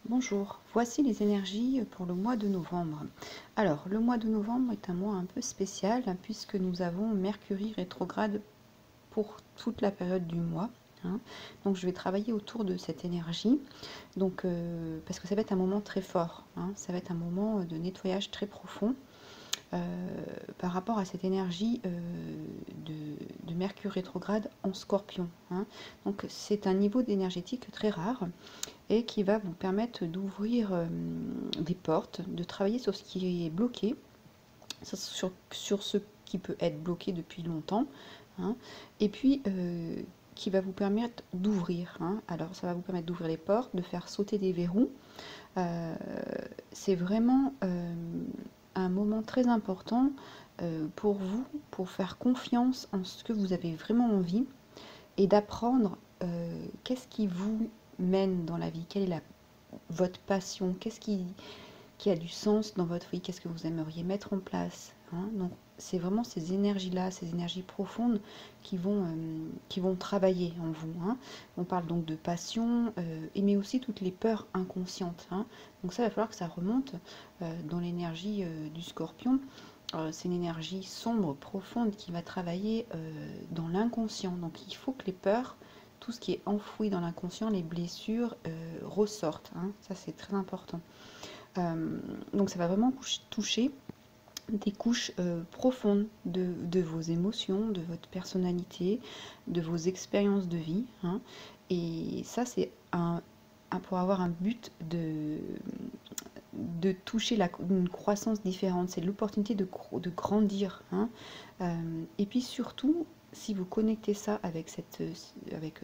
Bonjour, voici les énergies pour le mois de novembre. Alors, le mois de novembre est un mois un peu spécial puisque nous avons Mercure rétrograde pour toute la période du mois. Donc, je vais travailler autour de cette énergie, parce que ça va être un moment très fort. Ça va être un moment de nettoyage très profond. Par rapport à cette énergie de Mercure rétrograde en Scorpion. Donc c'est un niveau d'énergétique très rare et qui va vous permettre d'ouvrir des portes, de travailler sur ce qui est bloqué, sur ce qui peut être bloqué depuis longtemps, et puis qui va vous permettre d'ouvrir. Alors ça va vous permettre d'ouvrir les portes, de faire sauter des verrous. C'est vraiment un moment très important pour vous, pour faire confiance en ce que vous avez vraiment envie et d'apprendre qu'est-ce qui vous mène dans la vie, quelle est votre passion, qu'est-ce qui a du sens dans votre vie, qu'est-ce que vous aimeriez mettre en place. Donc c'est vraiment ces énergies-là, ces énergies profondes qui vont travailler en vous. On parle donc de passion, mais aussi toutes les peurs inconscientes. Donc ça, il va falloir que ça remonte dans l'énergie du Scorpion. C'est une énergie sombre, profonde, qui va travailler dans l'inconscient. Donc il faut que les peurs, tout ce qui est enfoui dans l'inconscient, les blessures, ressortent. Ça, c'est très important. Donc ça va vraiment toucher des couches profondes de vos émotions, de votre personnalité, de vos expériences de vie. Et ça, c'est pour avoir un but de toucher une croissance différente. C'est l'opportunité de grandir. Et puis surtout, si vous connectez ça avec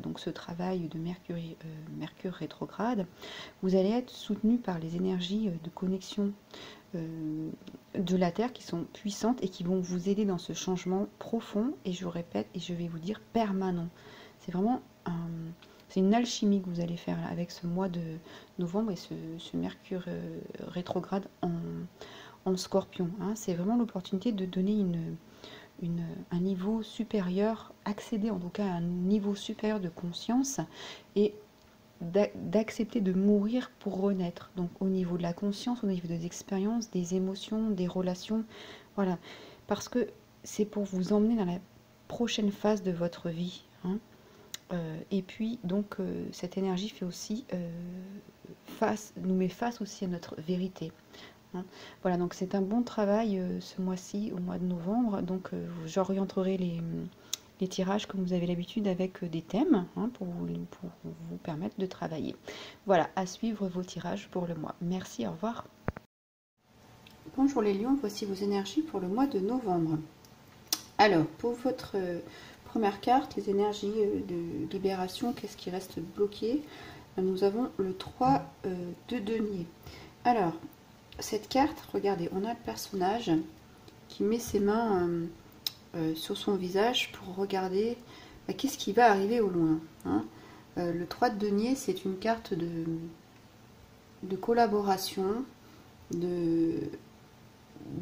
donc ce travail de Mercure rétrograde, vous allez être soutenu par les énergies de connexion de la Terre qui sont puissantes et qui vont vous aider dans ce changement profond, et je répète, et je vais vous dire permanent. C'est vraiment c'est une alchimie que vous allez faire là, avec ce mois de novembre et ce Mercure rétrograde en Scorpion. C'est vraiment l'opportunité de donner un niveau supérieur, accéder en tout cas à un niveau supérieur de conscience et d'accepter de mourir pour renaître. Donc au niveau de la conscience, au niveau des expériences, des émotions, des relations, voilà. Parce que c'est pour vous emmener dans la prochaine phase de votre vie. Et puis donc cette énergie fait aussi nous met face aussi à notre vérité. Voilà, donc c'est un bon travail ce mois-ci, au mois de novembre. Donc j'orienterai les tirages comme vous avez l'habitude avec des thèmes pour vous permettre de travailler. Voilà, à suivre vos tirages pour le mois. Merci, au revoir. Bonjour les lions, voici vos énergies pour le mois de novembre. Alors, pour votre première carte, les énergies de libération, qu'est-ce qui reste bloqué? Nous avons le 3 de denier. Alors, cette carte, regardez, on a le personnage qui met ses mains sur son visage pour regarder qu'est-ce qui va arriver au loin. Le 3 de denier, c'est une carte de collaboration,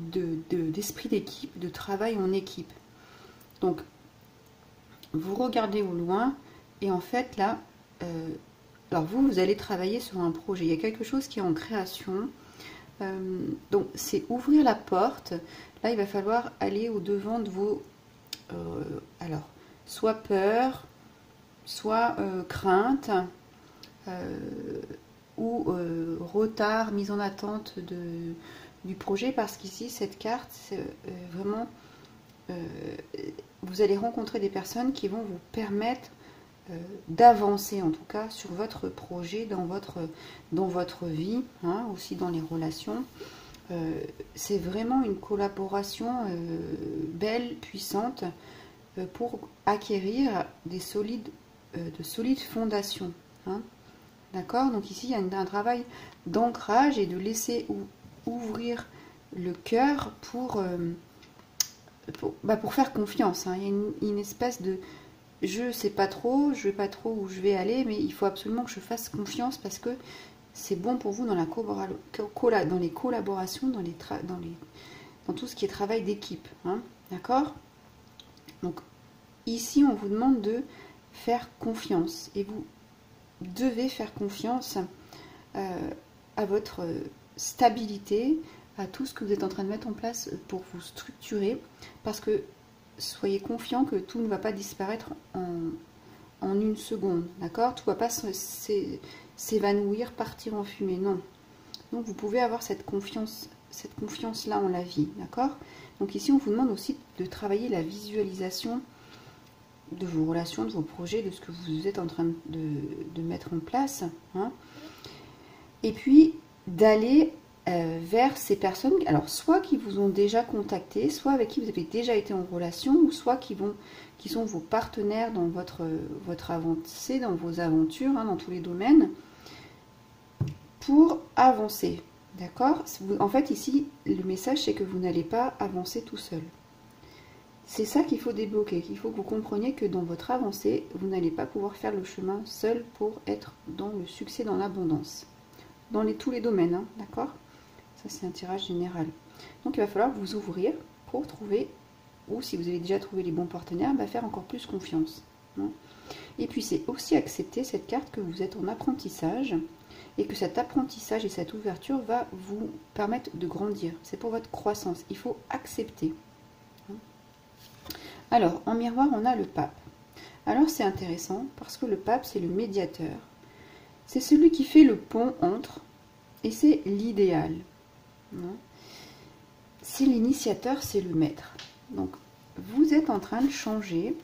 d'esprit d'équipe, de travail en équipe. Donc, vous regardez au loin et en fait là, alors vous allez travailler sur un projet. Il y a quelque chose qui est en création. Donc c'est ouvrir la porte. Là il va falloir aller au devant de vos alors soit peur, soit crainte ou retard, mise en attente du projet, parce qu'ici cette carte c'est vraiment vous allez rencontrer des personnes qui vont vous permettre d'avancer en tout cas sur votre projet, dans votre vie, aussi dans les relations. C'est vraiment une collaboration belle, puissante, pour acquérir de solides fondations. D'accord? Donc ici, il y a un travail d'ancrage et de laisser ouvrir le cœur pour faire confiance. Il y a une espèce de je sais pas trop, je sais pas trop où je vais aller, mais il faut absolument que je fasse confiance parce que c'est bon pour vous dans les collaborations, dans tout ce qui est travail d'équipe. D'accord? Donc ici, on vous demande de faire confiance et vous devez faire confiance à votre stabilité, à tout ce que vous êtes en train de mettre en place pour vous structurer, parce que soyez confiants que tout ne va pas disparaître en une seconde, d'accord? Tout ne va pas s'évanouir, partir en fumée, non. Donc vous pouvez avoir cette confiance-là en la vie, d'accord? Donc ici, on vous demande aussi de travailler la visualisation de vos relations, de vos projets, de ce que vous êtes en train de mettre en place, hein. Et puis d'aller vers ces personnes, alors soit qui vous ont déjà contacté, soit avec qui vous avez déjà été en relation, ou soit qui sont vos partenaires dans votre avancée, dans vos aventures, hein, dans tous les domaines, pour avancer. D'accord? En fait, ici, le message, c'est que vous n'allez pas avancer tout seul. C'est ça qu'il faut débloquer, qu'il faut que vous compreniez que dans votre avancée, vous n'allez pas pouvoir faire le chemin seul pour être dans le succès, dans l'abondance. Dans tous les domaines, hein, d'accord? Ça, c'est un tirage général. Donc, il va falloir vous ouvrir pour trouver, ou si vous avez déjà trouvé les bons partenaires, faire encore plus confiance, hein. Et puis, c'est aussi accepter cette carte que vous êtes en apprentissage, et que cet apprentissage et cette ouverture va vous permettre de grandir. C'est pour votre croissance. Il faut accepter. Alors, en miroir, on a le pape. Alors, c'est intéressant parce que le pape, c'est le médiateur. C'est celui qui fait le pont entre, et c'est l'idéal. C'est l'initiateur, c'est le maître. Donc, vous êtes en train de changer,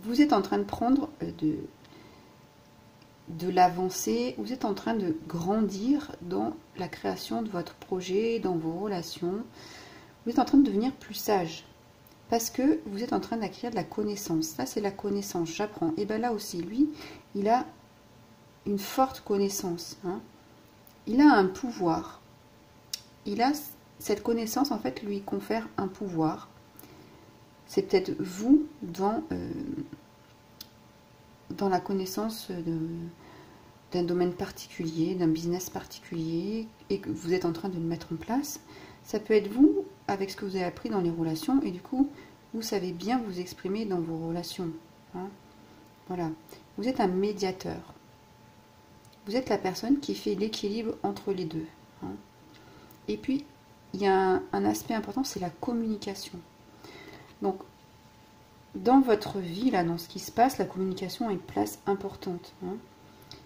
vous êtes en train de prendre de l'avancée, vous êtes en train de grandir dans la création de votre projet, dans vos relations. Vous êtes en train de devenir plus sage parce que vous êtes en train d'acquérir de la connaissance. Là, c'est la connaissance, j'apprends. Et bien là aussi, lui, il a une forte connaissance, hein. Il a un pouvoir. Cette connaissance, en fait, lui confère un pouvoir. C'est peut-être vous dans la connaissance d'un domaine particulier, d'un business particulier, et que vous êtes en train de le mettre en place. Ça peut être vous, avec ce que vous avez appris dans les relations, et du coup, vous savez bien vous exprimer dans vos relations, hein. Voilà. Vous êtes un médiateur. Vous êtes la personne qui fait l'équilibre entre les deux, hein. Et puis, il y a un aspect important, c'est la communication. Donc, dans votre vie, là, dans ce qui se passe, la communication a une place importante, hein.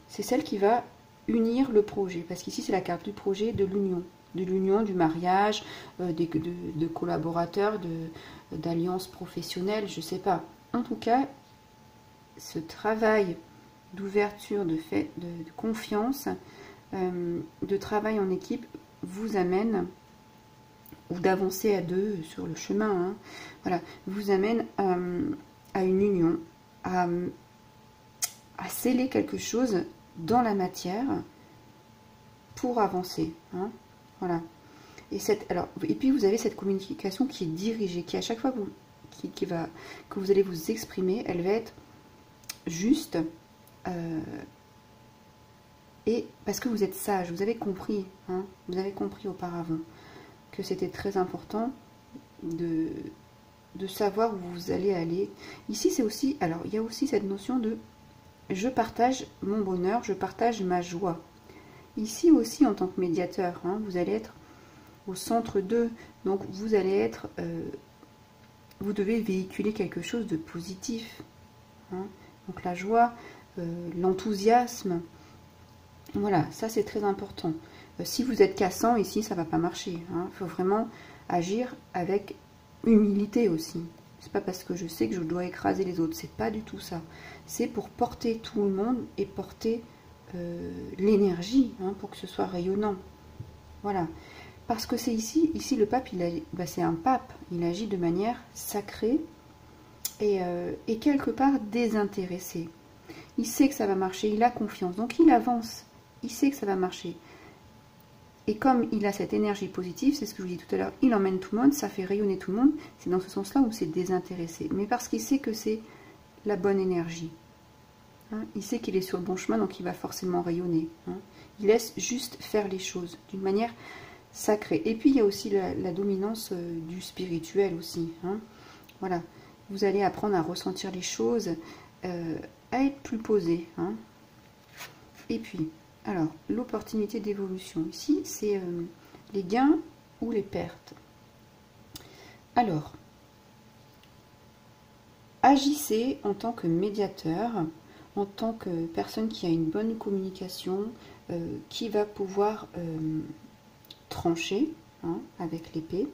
C'est celle qui va unir le projet, parce qu'ici, c'est la carte du projet, de l'union, du mariage, de collaborateurs, d'alliances professionnelles, je ne sais pas. En tout cas, ce travail d'ouverture, de confiance, de travail en équipe vous amène, ou d'avancer à deux sur le chemin, hein, voilà, vous amène à une union, à sceller quelque chose dans la matière pour avancer, hein, voilà. Et puis vous avez cette communication qui est dirigée, qui à chaque fois que vous allez vous exprimer, elle va être juste, et parce que vous êtes sage, vous avez compris, hein, vous avez compris auparavant que c'était très important de savoir où vous allez aller. Ici, c'est aussi, alors il y a aussi cette notion de je partage mon bonheur, je partage ma joie. Ici aussi, en tant que médiateur, hein, vous allez être au centre d'eux, donc vous allez être, vous devez véhiculer quelque chose de positif, hein. Donc la joie, l'enthousiasme, voilà, ça c'est très important. Si vous êtes cassant ici, ça va pas marcher, hein. Il faut vraiment agir avec humilité aussi. C'est pas parce que je sais que je dois écraser les autres, c'est pas du tout ça. C'est pour porter tout le monde et porter l'énergie, hein, pour que ce soit rayonnant. Voilà. Parce que c'est ici le pape, c'est un pape, il agit de manière sacrée et quelque part désintéressé. Il sait que ça va marcher, il a confiance, donc il avance, il sait que ça va marcher. Et comme il a cette énergie positive, c'est ce que je vous dis tout à l'heure, il emmène tout le monde, ça fait rayonner tout le monde, c'est dans ce sens-là où c'est désintéressé. Mais parce qu'il sait que c'est la bonne énergie, hein, il sait qu'il est sur le bon chemin, donc il va forcément rayonner, hein. Il laisse juste faire les choses d'une manière sacrée. Et puis il y a aussi la dominance du spirituel aussi, hein. Voilà, vous allez apprendre à ressentir les choses, à être plus posé, hein. Et puis, alors, l'opportunité d'évolution. Ici, c'est les gains ou les pertes. Alors, agissez en tant que médiateur, en tant que personne qui a une bonne communication, qui va pouvoir trancher hein, avec l'épée,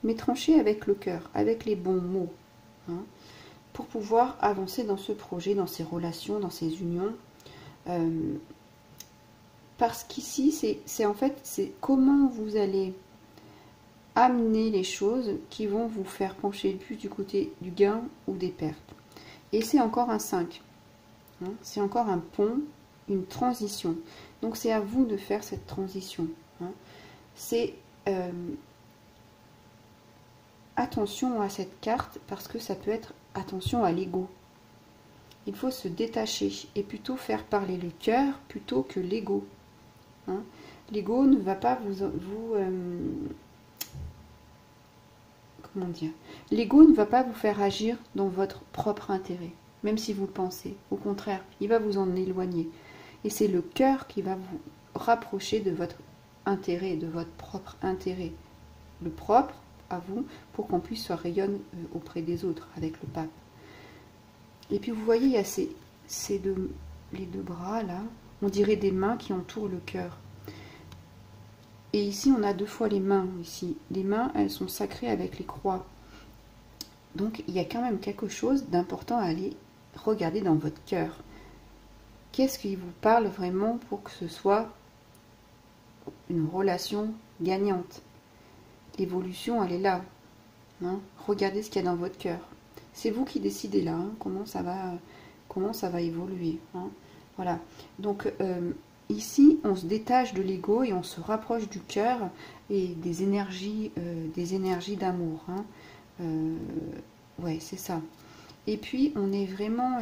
mais trancher avec le cœur, avec les bons mots, hein, pour pouvoir avancer dans ce projet, dans ces relations, dans ces unions. Parce qu'ici, c'est en fait, c'est comment vous allez amener les choses qui vont vous faire pencher plus du côté du gain ou des pertes. Et c'est encore un 5. Hein, c'est encore un pont, une transition. Donc c'est à vous de faire cette transition. Hein. C'est attention à cette carte parce que ça peut être attention à l'ego. Il faut se détacher et plutôt faire parler le cœur plutôt que l'ego. Hein. L'ego ne va pas comment dire, l'ego ne va pas vous faire agir dans votre propre intérêt, même si vous le pensez. Au contraire, il va vous en éloigner. Et c'est le cœur qui va vous rapprocher de votre intérêt, de votre propre intérêt. Le propre à vous, pour qu'on puisse se rayonner auprès des autres, avec le pape. Et puis vous voyez, il y a les deux bras là, on dirait des mains qui entourent le cœur. Et ici, on a deux fois les mains. Ici, les mains, elles sont sacrées avec les croix. Donc, il y a quand même quelque chose d'important à aller regarder dans votre cœur. Qu'est-ce qui vous parle vraiment pour que ce soit une relation gagnante? L'évolution, elle est là. Hein, regardez ce qu'il y a dans votre cœur. C'est vous qui décidez là, hein, comment ça va évoluer. Hein. Voilà. Donc, ici, on se détache de l'ego et on se rapproche du cœur et des énergies d'amour. Hein. Ouais, c'est ça. Et puis, on est vraiment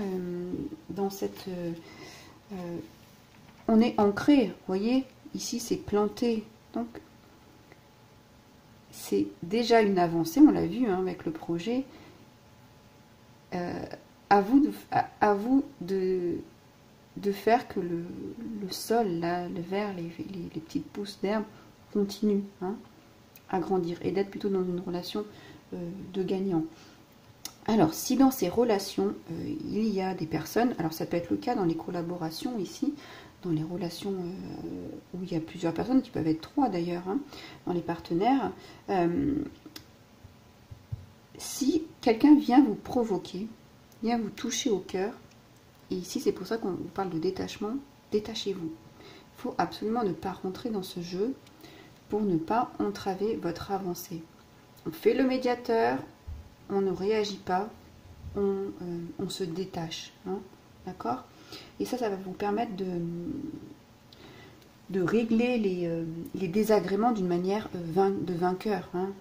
dans cette... on est ancré, vous voyez. Ici, c'est planté. Donc, c'est déjà une avancée, on l'a vu hein, avec le projet. À vous de faire que le sol, là, le verre, les petites pousses d'herbe continuent hein, à grandir et d'être plutôt dans une relation de gagnant. Alors, si dans ces relations, il y a des personnes, alors ça peut être le cas dans les collaborations ici, dans les relations où il y a plusieurs personnes, qui peuvent être 3 d'ailleurs, hein, dans les partenaires, si quelqu'un vient vous provoquer, vient vous toucher au cœur, et ici c'est pour ça qu'on vous parle de détachement, détachez-vous. Il faut absolument ne pas rentrer dans ce jeu pour ne pas entraver votre avancée. On fait le médiateur, on ne réagit pas, on se détache, hein, d'accord? Et ça va vous permettre de régler les désagréments d'une manière de vainqueur, hein.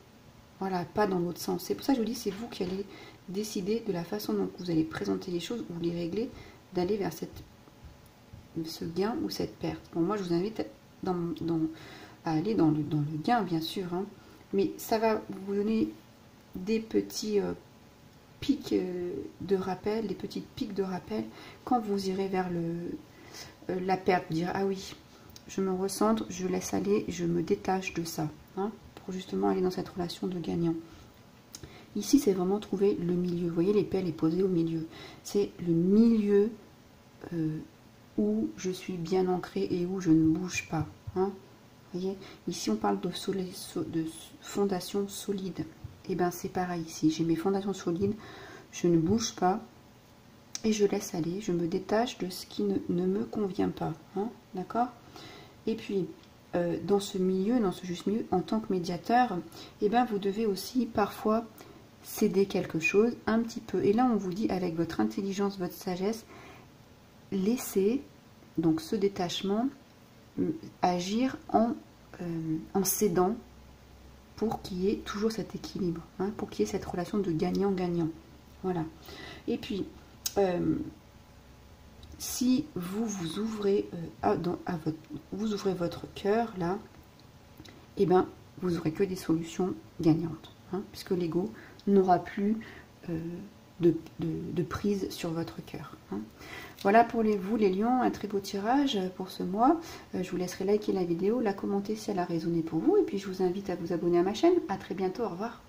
Voilà, pas dans l'autre sens. C'est pour ça que je vous dis, c'est vous qui allez décider de la façon dont vous allez présenter les choses ou les régler, d'aller vers ce gain ou cette perte. Bon, moi, je vous invite à aller dans le gain, bien sûr, hein, mais ça va vous donner des petits pics de rappel, des petites pics de rappel quand vous irez vers la perte. Vous direz, ah oui, je me recentre, je laisse aller, je me détache de ça, hein, pour justement aller dans cette relation de gagnant. Ici, c'est vraiment trouver le milieu. Vous voyez, l'épée, elle est posée au milieu. C'est le milieu où je suis bien ancrée et où je ne bouge pas. Hein. Vous voyez, ici, on parle de fondation solide. Et bien, c'est pareil ici. J'ai mes fondations solides, je ne bouge pas et je laisse aller. Je me détache de ce qui ne me convient pas. Hein. D'accord? Et puis, dans ce milieu, dans ce juste milieu, en tant que médiateur, et bien, vous devez aussi parfois céder quelque chose, un petit peu. Et là, on vous dit, avec votre intelligence, votre sagesse, laissez donc ce détachement agir en cédant pour qu'il y ait toujours cet équilibre, hein, pour qu'il y ait cette relation de gagnant-gagnant. Voilà. Et puis, si vous ouvrez vous ouvrez votre cœur là, et ben vous aurez que des solutions gagnantes, hein, puisque l'ego n'aura plus de prise sur votre cœur. Hein. Voilà pour vous les lions, un très beau tirage pour ce mois. Je vous laisserai liker la vidéo, la commenter si elle a résonné pour vous. Et puis je vous invite à vous abonner à ma chaîne. À très bientôt, au revoir.